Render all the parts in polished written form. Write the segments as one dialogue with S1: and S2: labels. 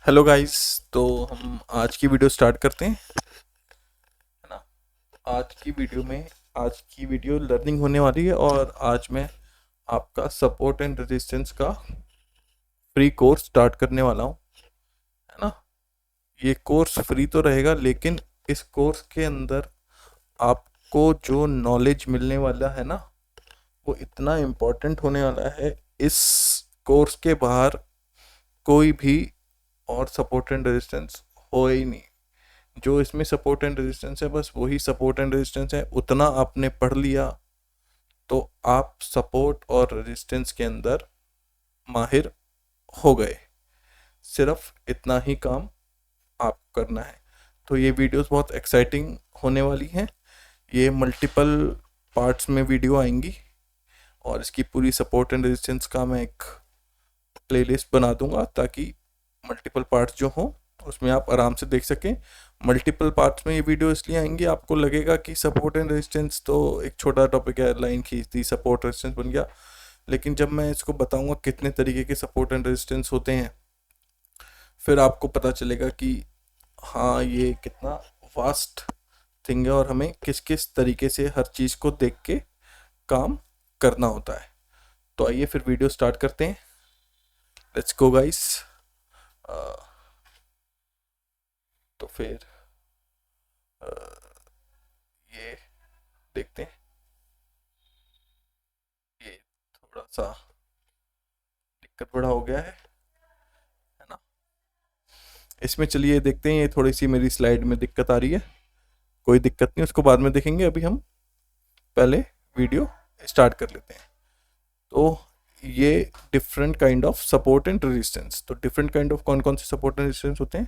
S1: Hello guys. तो हम आज की वीडियो स्टार्ट करते हैं, है ना। आज की वीडियो लर्निंग होने वाली है और आज मैं आपका सपोर्ट एंड रेजिस्टेंस का फ्री कोर्स स्टार्ट करने वाला हूँ, है ना। ये कोर्स फ्री तो रहेगा, लेकिन इस कोर्स के अंदर आपको जो नॉलेज मिलने वाला है ना, वो इतना इम्पोर्टेंट होने वाला है। इस कोर्स के बाहर कोई भी और सपोर्ट एंड रेजिस्टेंस हो ही नहीं। जो इसमें सपोर्ट एंड रेजिस्टेंस है, बस वही सपोर्ट एंड रेजिस्टेंस है। उतना आपने पढ़ लिया तो आप सपोर्ट और रेजिस्टेंस के अंदर माहिर हो गए। सिर्फ इतना ही काम आपको करना है। तो ये वीडियोस बहुत एक्साइटिंग होने वाली हैं। ये मल्टीपल पार्ट्स में वीडियो आएंगी और इसकी पूरी सपोर्ट एंड रेजिस्टेंस का मैं एक प्लेलिस्ट बना दूंगा, ताकि मल्टीपल पार्ट्स जो हों उसमें आप आराम से देख सकें। मल्टीपल पार्ट्स में ये वीडियो इसलिए आएंगी, आपको लगेगा कि सपोर्ट एंड रेजिस्टेंस तो एक छोटा टॉपिक है, लाइन खींच दी सपोर्ट रेजिस्टेंस बन गया। लेकिन जब मैं इसको बताऊंगा कितने तरीके के सपोर्ट एंड रेजिस्टेंस होते हैं, फिर आपको पता चलेगा कि हाँ, ये कितना वास्ट थिंग है और हमें किस किस तरीके से हर चीज़ को देख के काम करना होता है। तो आइए फिर वीडियो स्टार्ट करते हैं। Let's go guys. तो फिर अ, ये देखते हैं। ये थोड़ा सा दिक्कत बड़ा हो गया है ना। इसमें चलिए देखते हैं। ये थोड़ी सी मेरी स्लाइड में दिक्कत आ रही है, कोई दिक्कत नहीं, उसको बाद में देखेंगे। अभी हम पहले वीडियो स्टार्ट कर लेते हैं। तो ये different kind of support and resistance. तो डिफरेंट काइंड ऑफ कौन कौन से सपोर्ट एंड रेजिस्टेंस होते हैं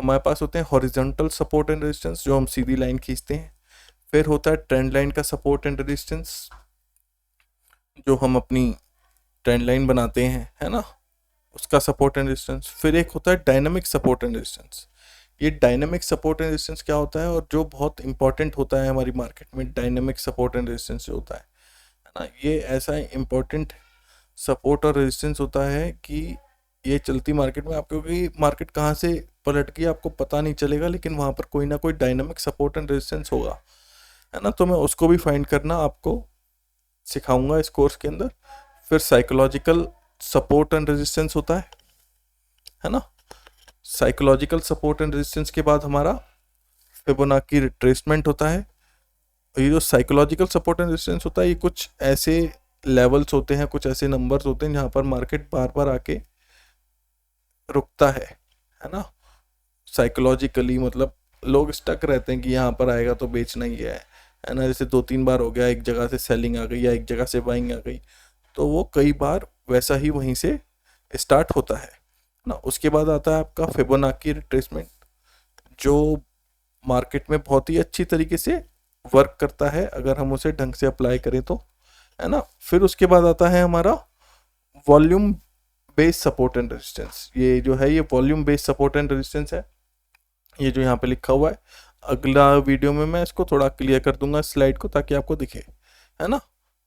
S1: हमारे पास? होते हैं हॉरिजॉन्टल सपोर्ट एंड रेजिस्टेंस, जो हम सीधी लाइन खींचते हैं। फिर होता है ट्रेंड लाइन का सपोर्ट एंड रेजिस्टेंस, जो हम अपनी ट्रेंड लाइन बनाते हैं, है ना, उसका सपोर्ट एंड रेजिस्टेंस। फिर एक होता है डायनामिक सपोर्ट एंड रेजिस्टेंस। ये डायनामिक सपोर्ट एंड रेजिस्टेंस क्या होता है, और जो बहुत इंपॉर्टेंट होता है हमारी मार्केट में, डायनामिक सपोर्ट एंड रेजिस्टेंस जो होता है ना, ये ऐसा इंपॉर्टेंट सपोर्ट और रेजिस्टेंस होता है कि ये चलती मार्केट में आपको, कि मार्केट कहाँ से पलट गई आपको पता नहीं चलेगा, लेकिन वहाँ पर कोई ना कोई डायनामिक सपोर्ट एंड रेजिस्टेंस होगा, है ना। तो मैं उसको भी फाइंड करना आपको सिखाऊंगा इस कोर्स के अंदर। फिर साइकोलॉजिकल सपोर्ट एंड रेजिस्टेंस होता है ना। साइकोलॉजिकल सपोर्ट एंड रेजिस्टेंस के बाद हमारा फिबोनाची रिट्रेसमेंट होता है। ये जो साइकोलॉजिकल सपोर्ट एंड रेजिस्टेंस होता है, ये कुछ ऐसे लेवल्स होते हैं, कुछ ऐसे नंबर्स होते हैं जहाँ पर मार्केट बार बार आके रुकता है ना। साइकोलॉजिकली मतलब लोग स्टक रहते हैं कि यहाँ पर आएगा तो बेचना ही है ना। जैसे 2-3 बार हो गया, एक जगह से सेलिंग आ गई या एक जगह से बाइंग आ गई, तो वो कई बार वैसा ही वहीं से स्टार्ट होता है ना। उसके बाद आता है आपका फिबोनाची रिट्रेसमेंट, जो मार्केट में बहुत ही अच्छी तरीके से वर्क करता है अगर हम उसे ढंग से अप्लाई करें तो, है ना। फिर उसके बाद आता है हमारा volume based support and resistance. ये जो है, ये volume based support and resistance है, ये जो यहाँ पे लिखा हुआ है। अगला वीडियो में मैं इसको थोड़ा क्लियर कर दूंगा स्लाइड को, ताकि आपको दिखे, है ना,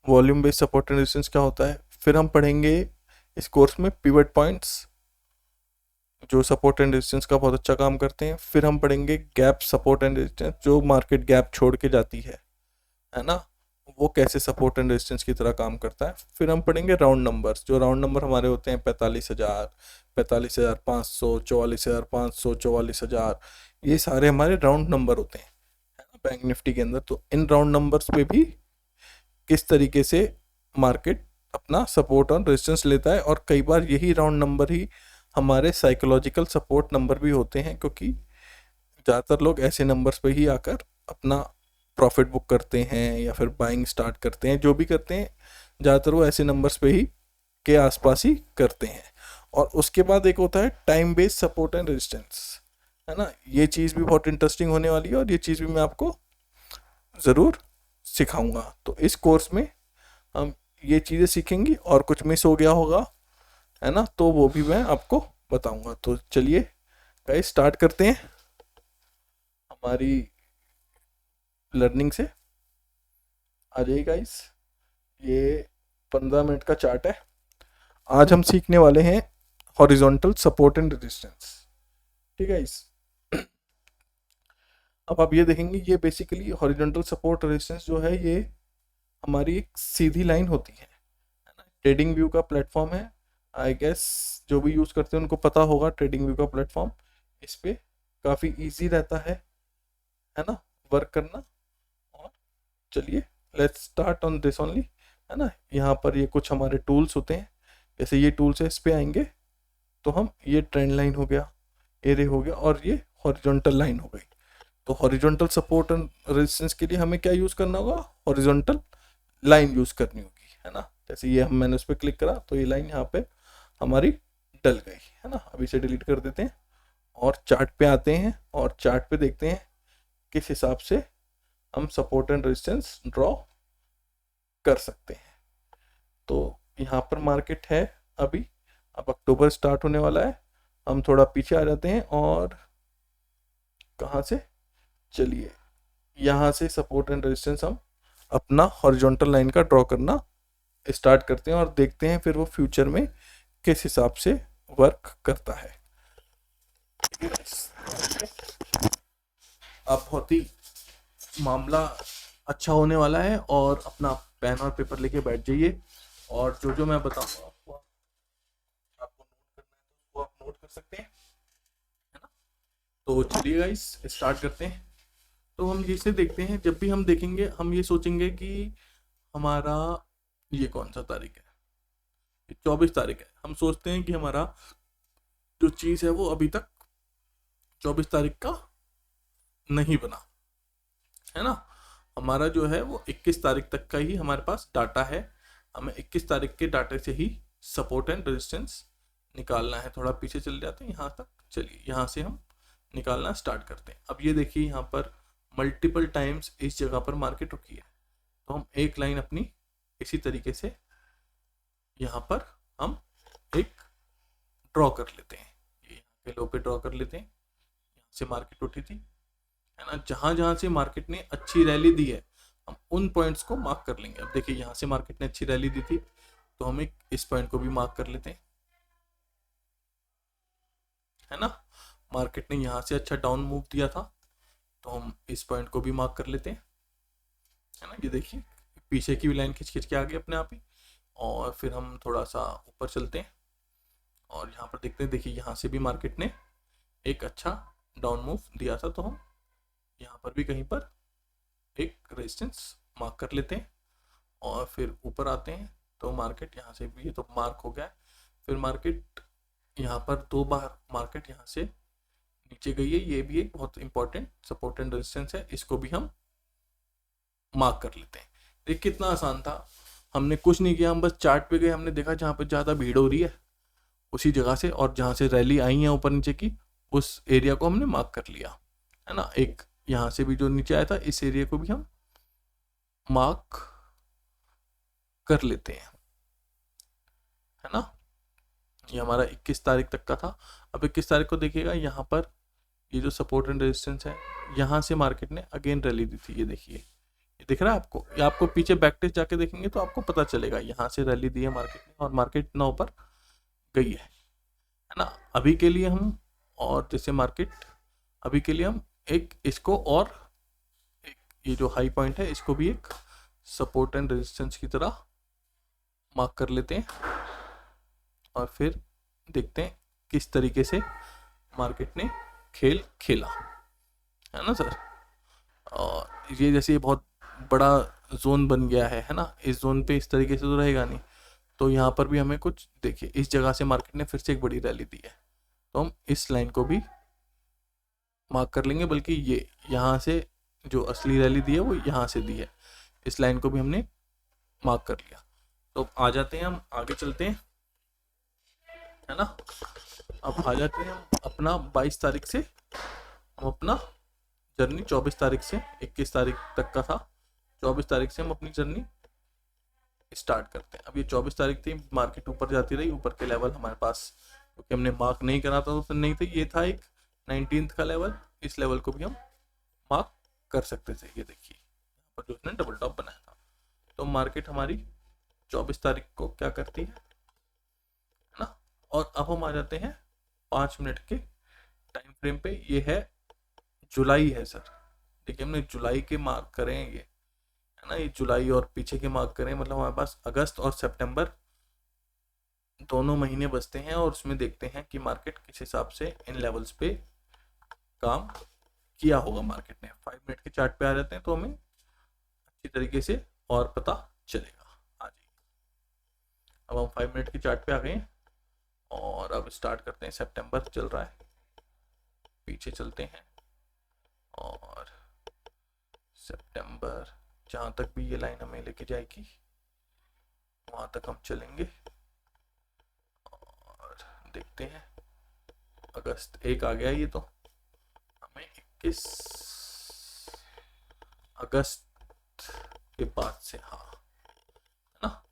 S1: volume based support and resistance क्या होता है। फिर हम पढ़ेंगे इस कोर्स में पिवट पॉइंट्स, जो सपोर्ट एंड रेजिस्टेंस का बहुत अच्छा काम करते हैं। फिर हम पढ़ेंगे गैप सपोर्ट एंड रेजिस्टेंस, जो मार्केट गैप छोड़ के जाती है ना, वो कैसे सपोर्ट एंड रेजिस्टेंस की तरह काम करता है। फिर हम पढ़ेंगे राउंड नंबर्स, जो राउंड नंबर हमारे होते हैं 45,000, 45,500, 44,500, 44,000, ये सारे हमारे राउंड नंबर होते हैं, है ना, बैंक निफ्टी के अंदर। तो इन राउंड नंबर्स पे भी किस तरीके से मार्केट अपना सपोर्ट और रेजिस्टेंस लेता है, और कई बार यही राउंड नंबर ही हमारे साइकोलॉजिकल सपोर्ट नंबर भी होते हैं, क्योंकि ज़्यादातर लोग ऐसे नंबर्स पे ही आकर अपना प्रॉफिट बुक करते हैं या फिर बाइंग स्टार्ट करते हैं। जो भी करते हैं ज़्यादातर वो ऐसे नंबर्स पे ही के आसपास ही करते हैं। और उसके बाद एक होता है time based support and resistance, है ना। ये चीज़ भी बहुत इंटरेस्टिंग होने वाली है और ये चीज़ भी मैं आपको ज़रूर सिखाऊंगा। तो इस कोर्स में हम ये चीज़ें सीखेंगे, और कुछ मिस हो गया होगा, है ना, तो वो भी मैं आपको बताऊंगा। तो चलिए गाइस स्टार्ट करते हैं हमारी लर्निंग से। आ जाइए गाइस, ये 15 मिनट का चार्ट है। आज हम सीखने वाले हैं हॉरिजॉन्टल सपोर्ट एंड रेजिस्टेंस। ठीक है इस अब आप ये देखेंगे, ये बेसिकली हॉरिजॉन्टल सपोर्ट रेजिस्टेंस जो है ये हमारी एक सीधी लाइन होती है ना। ट्रेडिंग व्यू का प्लेटफॉर्म है, आई गेस जो भी यूज़ करते हैं उनको पता होगा ट्रेडिंग व्यू का प्लेटफॉर्म। इस पे काफ़ी इजी रहता है ना वर्क करना। और चलिए let's start on this only, है ना। यहाँ पर ये कुछ हमारे टूल्स होते हैं, जैसे ये टूल्स है, इस पे आएंगे तो हम ये ट्रेंड लाइन हो गया, एरे हो गया, और ये हॉरिजॉन्टल लाइन हो गई। तो हॉरिजॉन्टल सपोर्ट एंड रेजिस्टेंस के लिए हमें क्या यूज़ करना होगा, हॉरिजॉन्टल लाइन यूज़ करनी होगी, है ना। जैसे ये मैंने उस पर क्लिक करा तो ये लाइन यहाँ पे हमारी डल गई, है ना। अभी इसे डिलीट कर देते हैं और चार्ट पे आते हैं और चार्ट पे देखते हैं किस हिसाब से हम सपोर्ट एंड रेजिस्टेंस ड्रॉ कर सकते हैं। तो यहाँ पर मार्केट है अभी, अब अक्टूबर स्टार्ट होने वाला है, हम थोड़ा पीछे आ जाते हैं और कहाँ से, चलिए यहाँ से सपोर्ट एंड रेजिस्टेंस हम अपना हॉरिजॉन्टल लाइन का ड्रॉ करना स्टार्ट करते हैं और देखते हैं फिर वो फ्यूचर में किस हिसाब से वर्क करता है। अब बहुत ही मामला अच्छा होने वाला है और अपना पेन और पेपर लेके बैठ जाइए और जो जो मैं बताऊंगा आपको नोट करना है तो वो आप नोट कर सकते हैं, है ना। तो चलिए गाइस स्टार्ट करते हैं। तो हम इसे देखते हैं, जब भी हम देखेंगे हम ये सोचेंगे कि हमारा ये कौन सा तारीख है, 24 तारीख है। हम सोचते हैं कि हमारा जो चीज़ है वो अभी तक 24 तारीख का नहीं बना, है ना। हमारा जो है वो 21 तारीख तक का ही हमारे पास डाटा है, हमें 21 तारीख के डाटे से ही सपोर्ट एंड रेजिस्टेंस निकालना है। थोड़ा पीछे चले जाते हैं यहाँ तक, चलिए यहाँ से हम निकालना स्टार्ट करते हैं। अब ये देखिए यहाँ पर मल्टीपल टाइम्स इस जगह पर मार्केट रुकी है, तो हम एक लाइन अपनी इसी तरीके से यहाँ पर हम एक ड्रॉ कर लेते हैं, ये यहाँ के लो पे ड्रॉ कर लेते हैं। यहाँ से मार्केट उठी थी, है ना, जहाँ जहाँ से मार्केट ने अच्छी रैली दी है हम उन पॉइंट्स को मार्क कर लेंगे। अब देखिए यहाँ से मार्केट ने अच्छी रैली दी थी तो हम एक इस पॉइंट को भी मार्क कर लेते हैं, है ना। मार्केट ने यहाँ से अच्छा डाउन मूव दिया था तो हम इस पॉइंट को भी मार्क कर लेते हैं, है ना। ये देखिए पीछे की भी लाइन खिंच खिंच के आ गई अपने आप ही। और फिर हम थोड़ा सा ऊपर चलते हैं और यहाँ पर देखते हैं, देखिए यहाँ से भी मार्केट ने एक अच्छा डाउन मूव दिया था तो हम यहाँ पर भी कहीं पर एक रेजिस्टेंस मार्क कर लेते हैं और फिर ऊपर आते हैं तो मार्केट यहाँ से भी ये तो मार्क हो गया। फिर मार्केट यहाँ पर 2 बार मार्केट यहाँ से नीचे गई है, ये भी एक बहुत इंपॉर्टेंट सपोर्ट एंड रेजिस्टेंस है, इसको भी हम मार्क कर लेते हैं। देखिए कितना आसान था, हमने कुछ नहीं किया, हम बस चार्ट पे गए, हमने देखा जहाँ पे ज़्यादा भीड़ हो रही है उसी जगह से, और जहाँ से रैली आई है ऊपर नीचे की उस एरिया को हमने मार्क कर लिया, है ना। एक यहाँ से भी जो नीचे आया था इस एरिया को भी हम मार्क कर लेते हैं, है ना। ये हमारा 21 तारीख तक का था। अब 21 तारीख को देखिएगा यहाँ पर ये जो सपोर्ट एंड रेजिस्टेंस है, यहाँ से मार्केट ने अगेन रैली दी थी, ये देखिए ये दिख रहा है आपको, ये आपको पीछे बैक टेस्ट जाके देखेंगे तो आपको पता चलेगा यहाँ से रैली दी है मार्केट ने और मार्केट इतना ऊपर गई है ना। अभी के लिए हम, और जैसे मार्केट अभी के लिए हम एक इसको और एक ये जो हाई पॉइंट है इसको भी एक सपोर्ट एंड रेजिस्टेंस की तरह मार्क कर लेते हैं और फिर देखते हैं किस तरीके से मार्केट ने खेल खेला, है ना सर। और ये जैसे ये बहुत बड़ा जोन बन गया है ना, इस जोन पे इस तरीके से तो रहेगा नहीं, तो यहाँ पर भी हमें कुछ देखिए इस जगह से मार्केट ने फिर से एक बड़ी रैली दी है तो हम इस लाइन को भी मार्क कर लेंगे, बल्कि ये यहाँ से जो असली रैली दी है वो यहाँ से दी है, इस लाइन को भी हमने मार्क कर लिया। तो आ जाते हैं हम आगे चलते हैं, है ना। अब आ जाते हैं हम अपना 22 तारीख से, हम अपना जर्नी 24 तारीख से 21 तारीख तक का था, 24 तारीख से हम अपनी जर्नी स्टार्ट करते हैं। अब ये 24 तारीख थी, मार्केट ऊपर जाती रही, ऊपर के लेवल हमारे पास क्योंकि हमने मार्क नहीं करा था तो नहीं थे, ये था एक 19th का लेवल, इस लेवल को भी हम मार्क कर सकते थे। ये देखिए यहाँ पर जो उसने डबल टॉप बनाया था, तो मार्केट हमारी 24 तारीख को क्या करती है ना। और अब हम आ जाते हैं 5 मिनट के टाइम फ्रेम पे ये है जुलाई है सर। देखिए हमने जुलाई के मार्क करे हैं ये, है ना, ये जुलाई और पीछे के मार्क करें, मतलब हमारे पास अगस्त और सितंबर दोनों महीने बचते हैं और उसमें देखते हैं कि मार्केट किस हिसाब से इन लेवल्स पे काम किया होगा मार्केट ने। 5 मिनट के चार्ट पे आ जाते हैं तो हमें अच्छी तरीके से और पता चलेगा। आ जाइए, अब हम 5 मिनट के चार्ट पे आ गए हैं और अब स्टार्ट करते हैं। सितंबर चल रहा है, पीछे चलते हैं और सितंबर जहाँ तक भी ये लाइन हमें लेके जाएगी वहाँ तक हम चलेंगे और देखते हैं। अगस्त 1 आ गया, ये तो हमें 21 अगस्त के बाद से, हाँ है ना,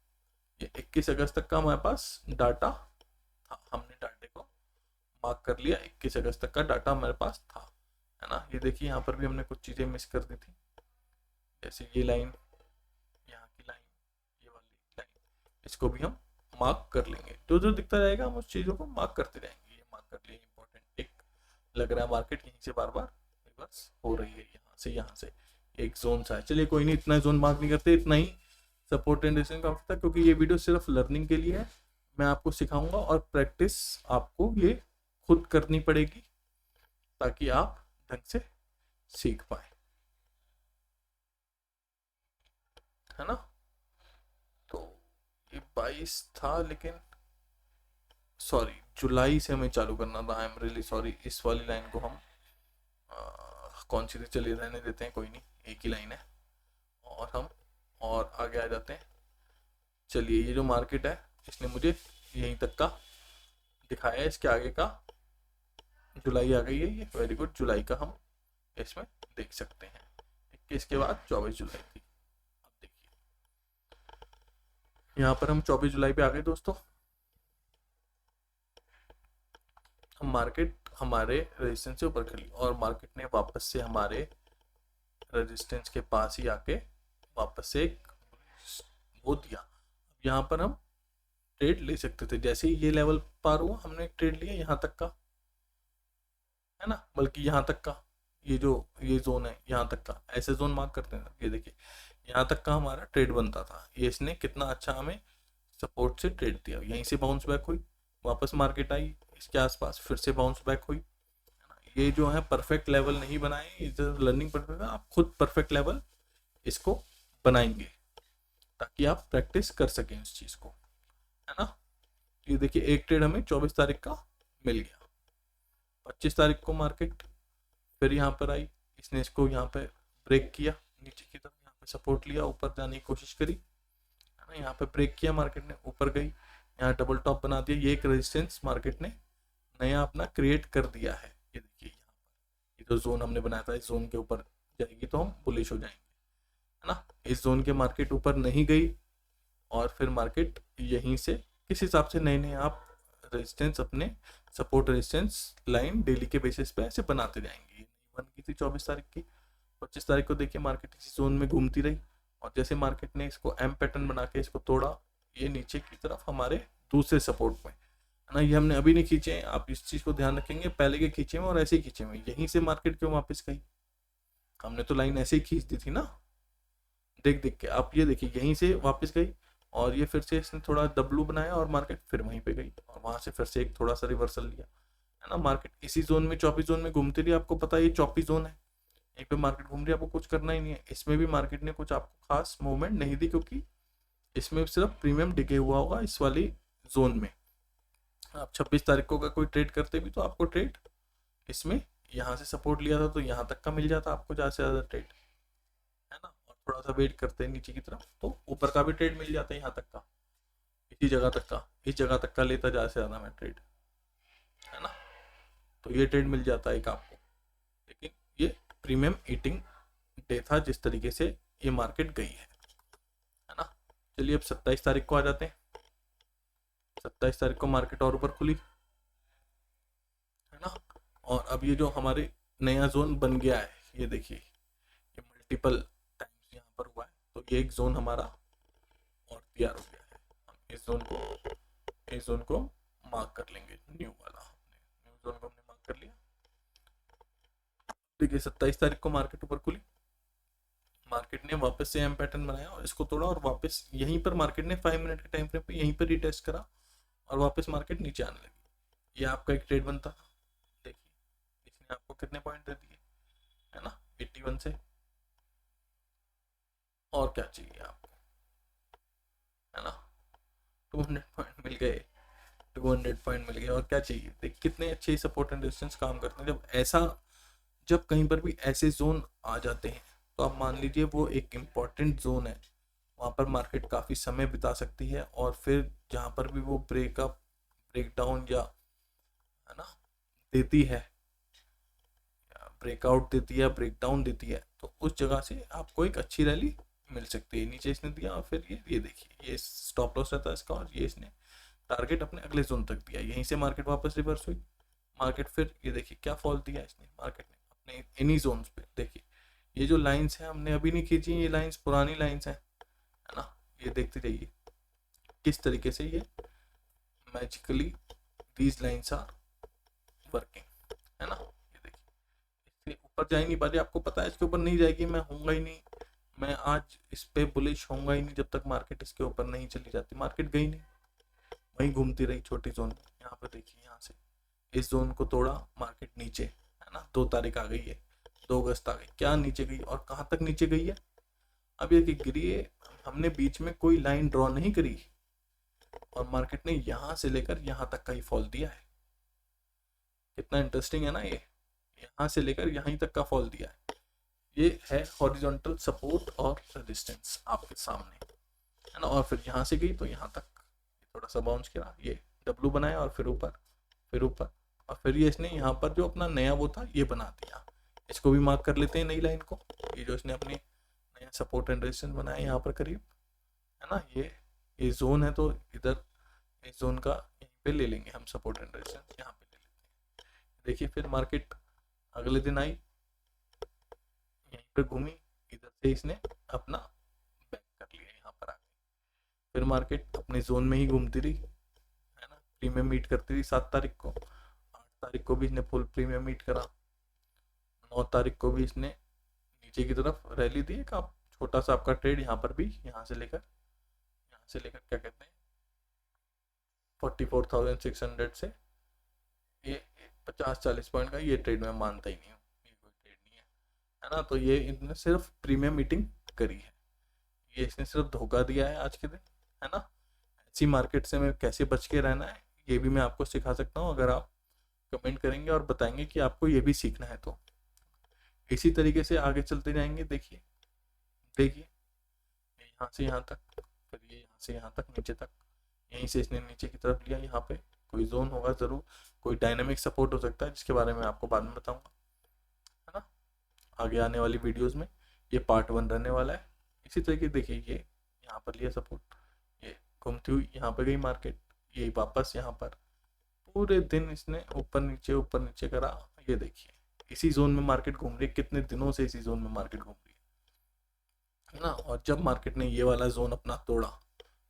S1: ये 21 अगस्त तक का हमारे पास डाटा था। हमने डाटे को मार्क कर लिया, 21 अगस्त तक का डाटा हमारे पास था, है ना। ये देखिए यहाँ पर भी हमने कुछ चीज़ें मिस कर दी थी, जैसे ये लाइन, यहाँ की लाइन, ये वाली लाइन, इसको भी हम मार्क कर लेंगे। जो जो दिखता रहेगा हम उस चीज़ों को मार्क करते रहेंगे। ये मार्क कर लिए, इंपॉर्टेंट टिक लग रहा है। मार्केट यहीं से बार बार रिवर्स हो रही है, यहाँ से एक जोन सा है। चलिए कोई नहीं, इतना जोन मार्क नहीं करते, इतना ही सपोर्ट एंड रेजिस्टेंस काफी था, क्योंकि ये वीडियो सिर्फ लर्निंग के लिए है। मैं आपको सिखाऊंगा और प्रैक्टिस आपको ये खुद करनी पड़ेगी ताकि आप ढंग से सीख पाए, है ना। तो ये 22 था, लेकिन सॉरी जुलाई से हमें चालू करना था। I am really sorry. इस वाली लाइन को हम कौन सी थी, चलिए रहने देते हैं, कोई नहीं, एक ही लाइन है और हम और आगे आ जाते हैं। चलिए ये जो मार्केट है इसने मुझे यहीं तक का दिखाया है, इसके आगे का जुलाई आ गई है ये, वेरी गुड। जुलाई का हम इसमें देख सकते हैं, 21 के बाद 24 जुलाई थी। अब देखिए यहाँ पर हम 24 जुलाई पे आ गए दोस्तों। हम मार्केट हमारे रेजिस्टेंस से ऊपर खड़ी और मार्केट ने वापस से हमारे रेजिस्टेंस के पास ही आके वापस से एक वो दिया। यहाँ पर हम ट्रेड ले सकते थे, जैसे ही ये लेवल पार हुआ हमने एक ट्रेड लिया यहाँ तक का, है ना, बल्कि यहाँ तक का, ये जो ये जोन है यहाँ तक का, ऐसे जोन मार्क करते हैं। ये देखिए यहाँ तक का हमारा ट्रेड बनता था, ये इसने कितना अच्छा हमें सपोर्ट से ट्रेड दिया। यहीं से बाउंस बैक हुई, वापस मार्केट आई इसके आसपास, फिर से बाउंस बैक हुई। ये जो है परफेक्ट लेवल नहीं बनाए, इधर लर्निंग परफेक्ट, आप खुद परफेक्ट लेवल इसको बनाएंगे ताकि आप प्रैक्टिस कर सकें इस चीज़ को, है ना। ये देखिए एक ट्रेड हमें 24 तारीख का मिल गया। 25 तारीख को मार्केट फिर यहाँ पर आई, इसने इसको यहाँ पे ब्रेक किया नीचे की तरफ, यहाँ पे सपोर्ट लिया, ऊपर जाने की कोशिश करी, है ना, यहाँ पे ब्रेक किया, मार्केट ने ऊपर गई, यहाँ डबल टॉप बना दिया। ये एक रेजिस्टेंस मार्केट ने नया अपना क्रिएट कर दिया है। ये देखिए यहाँ पर ये जो जोन हमने बनाया था, इस जोन के ऊपर जाएगी तो हम बुलिश हो जाएंगे, है ना। इस जोन के मार्केट ऊपर नहीं गई और फिर मार्केट यहीं से किस हिसाब से नए नए आप रेजिस्टेंस अपने सपोर्ट रेजिस्टेंस लाइन डेली के बेसिस पे ऐसे बनाते जाएंगे। बन गई थी 24 तारीख की। 25 तारीख को देखिए मार्केट इसी जोन में घूमती रही और जैसे मार्केट ने इसको एम पैटर्न बना के इसको तोड़ा, ये नीचे की तरफ हमारे दूसरे सपोर्ट में, है ना। ये हमने अभी नहीं खींचे हैं, आप इस चीज़ को ध्यान रखेंगे, पहले के खींचे में और ऐसे ही खींचे में। यहीं से मार्केट क्यों वापस गई, हमने तो लाइन ऐसे ही खींच दी थी ना, देख देख के। आप ये देखिए यहीं से वापस गई और ये फिर से इसने थोड़ा डब्लू बनाया और मार्केट फिर वहीं पे गई और वहां से फिर से एक थोड़ा सा रिवर्सल लिया, है ना। मार्केट इसी जोन में 24 जोन में घूमती रही, आपको पता है ये 24 जोन है, एक पे मार्केट घूम रही है, आपको कुछ करना ही नहीं है। इसमें भी मार्केट ने कुछ आपको खास मूवमेंट नहीं दी, क्योंकि इसमें सिर्फ प्रीमियम डिके हुआ होगा इस वाली जोन में। आप 26 तारीख को अगर कोई ट्रेड करते भी तो आपको ट्रेड इसमें यहाँ से सपोर्ट लिया था तो यहाँ तक का मिल जाता आपको ज़्यादा से ज़्यादा ट्रेड, है ना। और थोड़ा सा वेट करते हैं नीचे की तरफ तो ऊपर का भी ट्रेड मिल जाता है, यहाँ तक का, इसी जगह तक का, इस जगह तक का लेता ज़्यादा से ज़्यादा मैं ट्रेड, है ना। तो ये ट्रेड मिल जाता है एक आपको, लेकिन ये प्रीमियम ईटिंग डे था जिस तरीके से ये मार्केट गई है ना। चलिए अब 27 तारीख को आ जाते हैं। 27 तारीख को मार्केट और ऊपर खुली, है ना। और अब ये जो हमारे नया जोन बन गया है, ये देखिए ये मल्टीपल टाइम्स यहाँ पर हुआ है, तो ये एक जोन हमारा और तैयार हो गया है। हम इस जोन को मार्क कर लेंगे, न्यू वाला, न्यू जोन को हमने मार्क कर लिया। देखिए 27 तारीख को मार्केट ऊपर खुली, मार्केट ने वापस से एम पैटर्न बनाया और इसको तोड़ा और वापस यहीं पर मार्केट ने 5 मिनट के टाइम फ्रेम पे यहीं पर रीटेस्ट करा और वापस मार्केट नीचे आने लगी। ये आपका एक ट्रेड बनता था। देखिए इसने आपको कितने पॉइंट दे दिए, है ना, 81 से। और क्या चाहिए आपको, है ना, 200 पॉइंट मिल गए, 200 पॉइंट मिल गए, और क्या चाहिए। देख कितने अच्छे सपोर्ट एंड रेजिस्टेंस काम करते हैं। जब कहीं पर भी ऐसे जोन आ जाते हैं तो आप मान लीजिए वो एक इम्पॉर्टेंट जोन है, वहाँ पर मार्केट काफ़ी समय बिता सकती है। और फिर जहाँ पर भी वो ब्रेकअप, ब्रेकडाउन या, है ना, देती है, ब्रेकआउट देती है, ब्रेकडाउन देती है, तो उस जगह से आपको एक अच्छी रैली मिल सकती है। नीचे इसने दिया और फिर ये देखिए ये स्टॉप लॉस रहता है इसका, और ये इसने टारगेट अपने अगले जोन तक दिया। यहीं से मार्केट वापस रिवर्स हुई, मार्केट फिर ये देखिए क्या फॉल दिया इसने मार्केट ने अपने इन्हीं जोन्स पे। देखिए ये जो लाइंस हैं हमने अभी नहीं खींची, ये लाइंस पुरानी लाइंस हैं, है ना। ये देखते जाइए किस तरीके से ये magically these lines are working, है ना। ये देखिए इससे ऊपर जा ही नहीं पा रही, आपको पता है इसके ऊपर नहीं जाएगी, मैं होऊंगा ही नहीं, मैं आज इस पे बुलिश होऊंगा ही नहीं जब तक मार्केट इसके ऊपर नहीं चली जाती। मार्केट गई नहीं, वहीं घूमती रही छोटी जोन में। यहाँ पर देखिए यहाँ से इस जोन को तोड़ा मार्केट नीचे, है ना, 2 तारीख आ गई है, 2 अगस्त आ गई, क्या नीचे गई और कहाँ तक नीचे गई है। अब ये गिरी है, हमने बीच में कोई लाइन ड्रॉ नहीं करी और मार्केट ने यहाँ से लेकर यहाँ तक का ही फॉल दिया है। कितना इंटरेस्टिंग है ना, ये यहाँ से लेकर यहाँ तक का फॉल दिया है। ये है हॉरिजॉन्टल सपोर्ट और रेजिस्टेंस आपके सामने, है ना। और फिर यहाँ से गई तो यहाँ तक थोड़ा सा बाउंस किया, ये डब्लू बनाया और फिर ऊपर, फिर ऊपर, और फिर ये इसने यहाँ पर जो अपना नया वो था ये बना दिया। इसको भी मार्क कर लेते हैं नई लाइन को, ये जो इसने अपनी नया सपोर्ट एंड रेजिस्टेंस बनाया यहाँ पर करीब, है ना। ये जोन है तो इधर इस जोन का यहीं पे ले लेंगे हम सपोर्ट एंड रेजिस्टेंस, यहाँ पे ले लेते हैं। देखिए फिर मार्केट अगले दिन आई, यहीं पे घूमी, इधर से इसने अपना बैक कर लिया, यहाँ पर आ गई। फिर मार्केट अपने जोन में ही घूमती रही, है ना, प्रीमियम मीट करती रही। 7 तारीख को, 8 तारीख को भी इसने फुल प्रीमियम मीट करा, 9 तारीख को भी इसने नीचे की तरफ रैली दी। एक आप छोटा सा आपका ट्रेड यहाँ पर भी, यहाँ से लेकर क्या कहते हैं 44,600 से ये 50-40 पॉइंट का ये ट्रेड मैं मानता ही नहीं हूँ, ये कोई ट्रेड नहीं है ना। तो ये इन्होंने सिर्फ प्रीमियम मीटिंग करी है, ये इसने सिर्फ धोखा दिया है आज के दिन, है ना। ऐसी मार्केट से मैं कैसे बच के रहना है ये भी मैं आपको सिखा सकता हूँ, अगर आप कमेंट करेंगे और बताएंगे कि आपको ये भी सीखना है तो। इसी तरीके से आगे चलते जाएंगे। देखिए यहाँ से यहाँ तक, फिर ये यहाँ से यहाँ तक नीचे तक, यहीं से इसने नीचे की तरफ लिया। यहाँ पे कोई जोन होगा ज़रूर, कोई डायनामिक सपोर्ट हो सकता है जिसके बारे में आपको बाद में बताऊंगा, है ना, आगे आने वाली वीडियोस में। ये पार्ट 1 रहने वाला है। इसी तरीके देखिए ये यहाँ पर लिया सपोर्ट, ये घूमती हुई यहाँ पर गई मार्केट, ये वापस यहाँ पर, पूरे दिन इसने ऊपर नीचे करा। ये देखिए इसी जोन में मार्केट घूम रही है, कितने दिनों से इसी जोन में मार्केट घूम रही है ना। और जब मार्केट ने ये वाला जोन अपना तोड़ा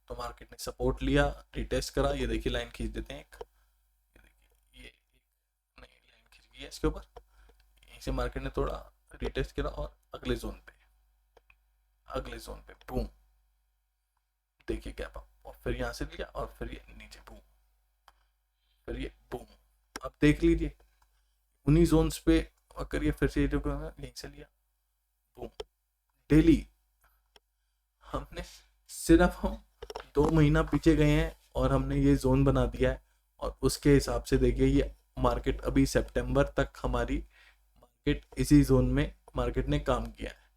S1: तो मार्केट ने सपोर्ट लिया, रिटेस्ट करा। ये देखिए लाइन खींच देते हैं एक, ये देखिए ये एक नई लाइन खींच गई है इसके ऊपर, यहीं से मार्केट ने तोड़ा, रिटेस्ट करा और अगले जोन पे बूम, देखिए गैप अप, और फिर यहाँ से लिया और फिर ये नीचे बूम, फिर ये बूम। अब देख लीजिए उन्हीं जोन्स पे अगर ये फिर से यहीं से लिया बूम। डेली हमने सिर्फ हम 2 महीना पीछे गए हैं और हमने ये जोन बना दिया है, और उसके हिसाब से देखिए ये मार्केट अभी सितंबर तक हमारी मार्केट इसी जोन में मार्केट ने काम किया है।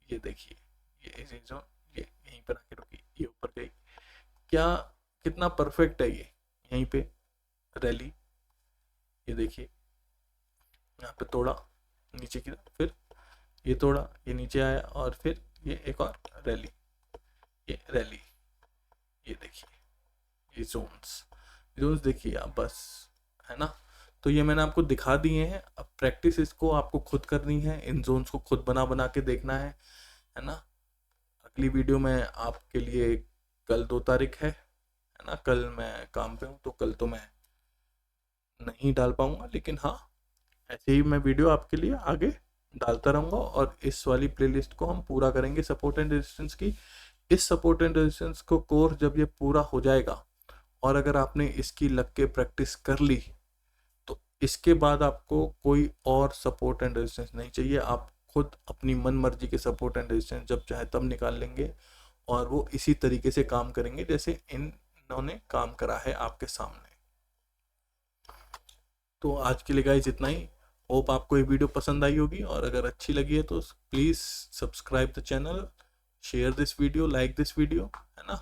S1: ये देखिए ये इसी जोन, ये यहीं पर आके रुकी, ये ऊपर गई, क्या कितना परफेक्ट है ये, यहीं पे रैली। ये देखिए यहाँ पे तोड़ा नीचे की तरफ, फिर ये तोड़ा, ये नीचे आया और फिर ये एक और रैली, ये रैली। ये देखिए ये जोन्स देखिए आप बस, है ना। तो ये मैंने आपको दिखा दिए हैं, अब प्रैक्टिस इसको आपको खुद करनी है, इन जोन्स को खुद बना के देखना है ना। अगली वीडियो में आपके लिए कल 2 तारीख है ना, कल मैं काम पे हूँ तो कल तो मैं नहीं डाल पाऊंगा, लेकिन हाँ ऐसे ही मैं वीडियो आपके लिए आगे डालता रहूँगा, और इस वाली प्लेलिस्ट को हम पूरा करेंगे सपोर्ट एंड रेजिस्टेंस की। इस सपोर्ट एंड रेजिस्टेंस को कोर्स जब ये पूरा हो जाएगा, और अगर आपने इसकी लग के प्रैक्टिस कर ली, तो इसके बाद आपको कोई और सपोर्ट एंड रेजिस्टेंस नहीं चाहिए। आप खुद अपनी मन मर्जी के सपोर्ट एंड रेजिस्टेंस जब चाहे तब निकाल लेंगे, और वो इसी तरीके से काम करेंगे जैसे इन्होंने काम करा है आपके सामने। तो आज के लिए गाइस इतना ही। होप आपको ये वीडियो पसंद आई होगी, और अगर अच्छी लगी है तो please subscribe the channel, share this video, like this video, है ना,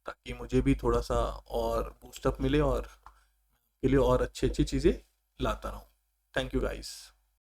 S1: ताकि मुझे भी थोड़ा सा और बूस्टअप मिले और के लिए और अच्छी अच्छी चीज़ें लाता रहूँ। Thank you guys.